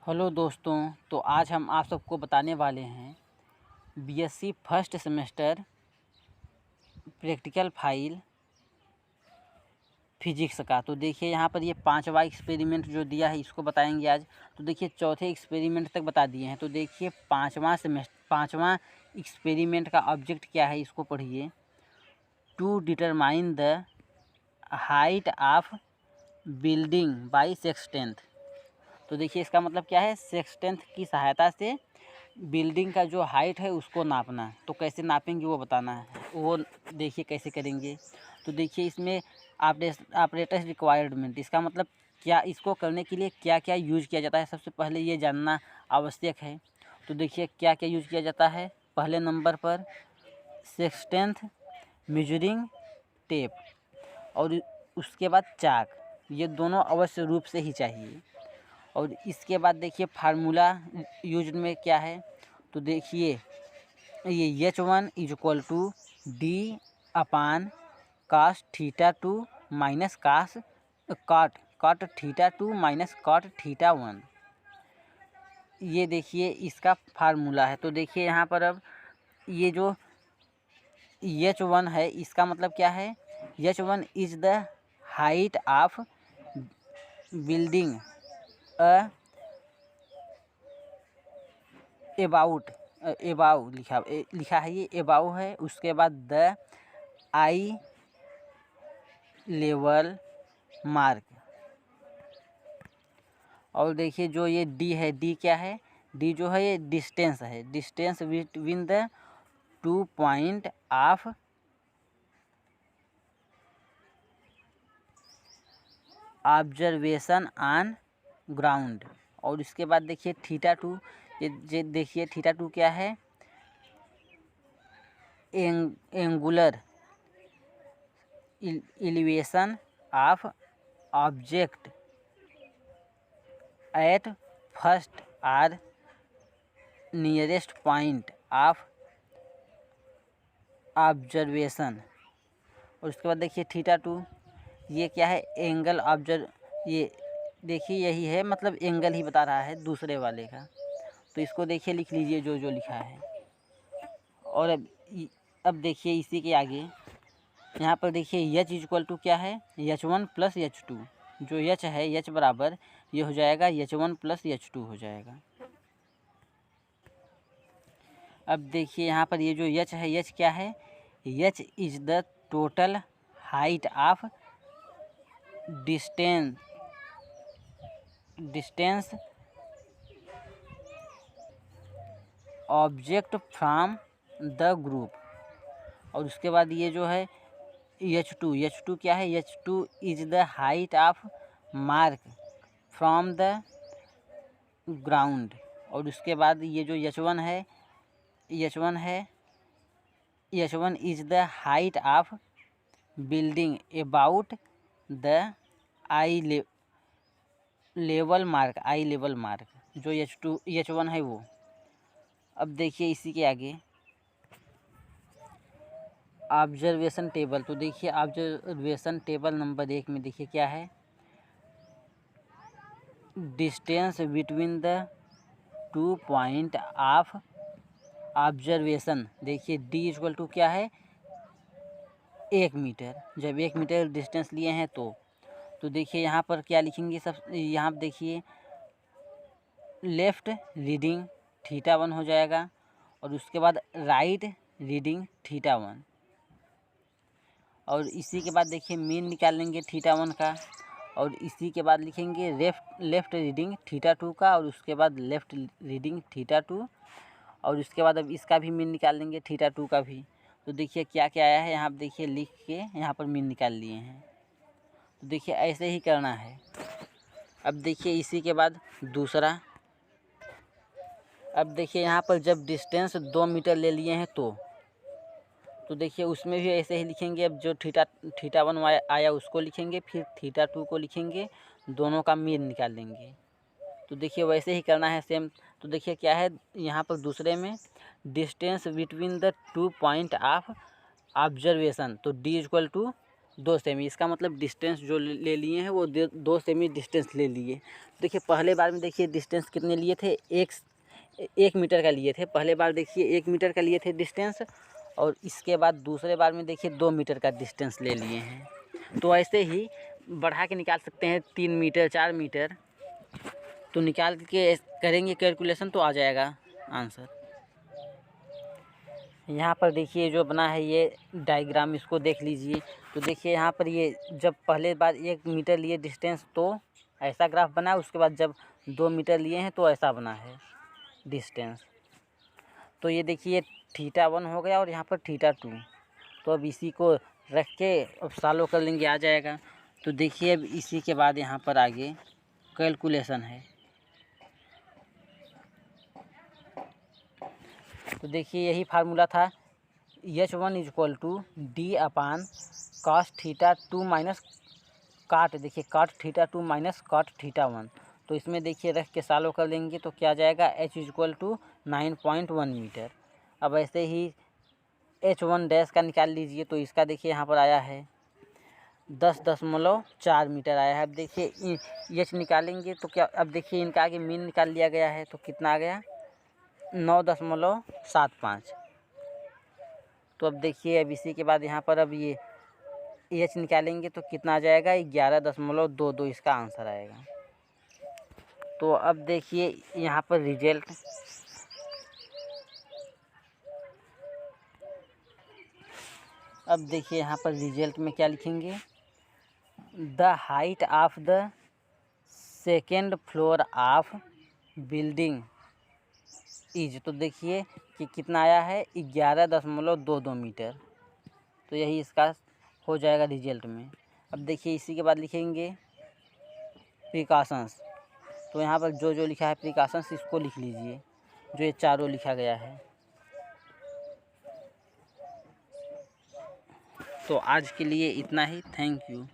Hello दोस्तों, तो आज हम आप सबको बताने वाले हैं BSc first semester practical file physics का। तो देखिए यहाँ पर ये 5वां एक्सपेरिमेंट जो दिया है इसको बताएंगे आज। तो देखिए चौथे एक्सपेरिमेंट तक बता दिए हैं। तो देखिए 5वां एक्सपेरिमेंट का ऑब्जेक्ट क्या है इसको पढ़िए। To determine the height of building by sextant. तो देखिए इसका मतलब क्या है, सेक्सटेंथ की सहायता से बिल्डिंग का जो हाइट है उसको नापना। तो कैसे नापेंगे वो बताना है, वो देखिए कैसे करेंगे। तो देखिए इसमें ऑपरेटर्स रिक्वायरमेंट, इसका मतलब क्या, इसको करने के लिए क्या क्या यूज किया जाता है, सबसे पहले ये जानना आवश्यक है। तो देखिए क्या क्या यूज किया जाता है। पहले नंबर पर सेक्सटेंथ, मेजरिंग टेप और उसके बाद चाक, ये दोनों अवश्य रूप से ही चाहिए। और इसके बाद देखिए फार्मूला यूज में क्या है। तो देखिए ये H1 is equal to D upon cos theta two minus cot theta two minus cot theta 1, ये देखिए इसका फार्मूला है। तो देखिए यहाँ पर अब ये जो H1 है इसका मतलब क्या है, H1 is the height of building above लिखा है, ये एबाउ है। उसके बाद द आई लेवल मार्क। और देखिए जो ये डी है, डी क्या है, डी जो है ये डिस्टेंस है, distance between the 2 point of observation on ground. और इसके बाद देखिए थीटा 2, ये देखिए थीटा 2 क्या है, angular elevation of object at first or nearest point of observation. और उसके बाद देखिए थीटा 2, ये क्या है, एंगल ये देखिए यही है, मतलब एंगल ही बता रहा है दूसरे वाले का। तो इसको देखिए लिख लीजिए जो जो लिखा है। और अब देखिए इसी के आगे यहाँ पर देखिए H इक्वल टू क्या है, H1 प्लस H2। जो H है, H बराबर ये हो जाएगा H1 प्लस H2 हो जाएगा। अब देखिए यहाँ पर ये जो H है, H क्या है, H is the total height of distance object from the group. और उसके बाद ये जो है H2 क्या है, H2 is the height of mark from the ground. और उसके बाद ये जो H1 है, H1 is the height of building about the I level mark, जो H1 है वो। अब देखिए इसी के आगे ऑब्जर्वेशन टेबल। तो देखिए ऑब्जर्वेशन टेबल नंबर 1 में देखिए क्या है, distance between the 2 point of observation. देखिए डी इक्वल टू क्या है, 1 मीटर। जब 1 मीटर डिस्टेंस लिए हैं तो देखिए यहाँ पर क्या लिखेंगे, सब यहाँ देखिए लेफ़्ट रीडिंग थीटा 1 हो जाएगा। और उसके बाद राइट रीडिंग थीटा 1। और इसी के बाद देखिए मीन निकाल लेंगे थीटा 1 का। और इसी के बाद लिखेंगे लेफ़्ट रीडिंग थीटा 2 का। और उसके बाद लेफ़्ट रीडिंग थीटा 2। और उसके बाद अब इसका भी मीन निकाल लेंगे थीटा 2 का भी। तो देखिए क्या क्या आया है, यहाँ देखिए लिख के यहाँ पर मीन निकाल लिए हैं। तो देखिए ऐसे ही करना है। अब देखिए इसी के बाद दूसरा, अब देखिए यहाँ पर जब डिस्टेंस 2 मीटर ले लिए हैं तो देखिए उसमें भी ऐसे ही लिखेंगे। अब जो थीटा 1 आया उसको लिखेंगे, फिर थीटा 2 को लिखेंगे, दोनों का मीन निकाल लेंगे। तो देखिए वैसे ही करना है सेम। तो देखिए क्या है यहाँ पर दूसरे में, distance between the 2 point of observation. तो डी इक्वल टू 2 सेमी, इसका मतलब डिस्टेंस जो ले लिए हैं वो 2 सेमी डिस्टेंस ले लिए। देखिए पहले बार में देखिए डिस्टेंस कितने लिए थे, 1 मीटर का लिए थे। पहले बार देखिए 1 मीटर का लिए थे डिस्टेंस, और इसके बाद दूसरे बार में देखिए 2 मीटर का डिस्टेंस ले लिए हैं। तो ऐसे ही बढ़ा के निकाल सकते हैं 3 मीटर 4 मीटर, तो निकाल के करेंगे कैलकुलेशन तो आ जाएगा आंसर। यहाँ पर देखिए जो बना है ये डायग्राम, इसको देख लीजिए। तो देखिए यहाँ पर ये जब पहले बार 1 मीटर लिए डिस्टेंस तो ऐसा ग्राफ बना, उसके बाद जब 2 मीटर लिए हैं तो ऐसा बना है डिस्टेंस। तो ये देखिए θ1 हो गया और यहाँ पर θ2। तो अब इसी को रख के अब सॉल्व कर लेंगे, आ जाएगा। तो देखिए अब इसी के बाद यहाँ पर आगे कैलकुलेशन है। तो देखिए यही फार्मूला था, H1 = D/cos θ2 माइनस काट, देखिए cot θ2 माइनस cot θ1। तो इसमें देखिए रख के सॉल्व कर लेंगे तो क्या जाएगा, H = 9.1 मीटर। अब ऐसे ही H1 डैश का निकाल लीजिए। तो इसका देखिए यहाँ पर आया है 10.4 मीटर आया है। अब देखिए H निकालेंगे तो क्या, अब देखिए इनका आगे मीन निकाल लिया गया है तो कितना आ गया, 9.75। तो अब देखिए अब इसी के बाद यहाँ पर अब ये H निकालेंगे तो कितना आ जाएगा, 11.22 इसका आंसर आएगा। तो अब देखिए यहाँ पर रिजल्ट, अब देखिए यहाँ पर रिजल्ट में क्या लिखेंगे, the height of the second floor of building is. तो देखिए कि कितना आया है, 11.22 मीटर। तो यही इसका हो जाएगा रिजल्ट में। अब देखिए इसी के बाद लिखेंगे प्रिकॉशंस। तो यहाँ पर जो जो लिखा है प्रिकॉशंस इसको लिख लीजिए, जो ये चारों लिखा गया है। तो आज के लिए इतना ही, थैंक यू।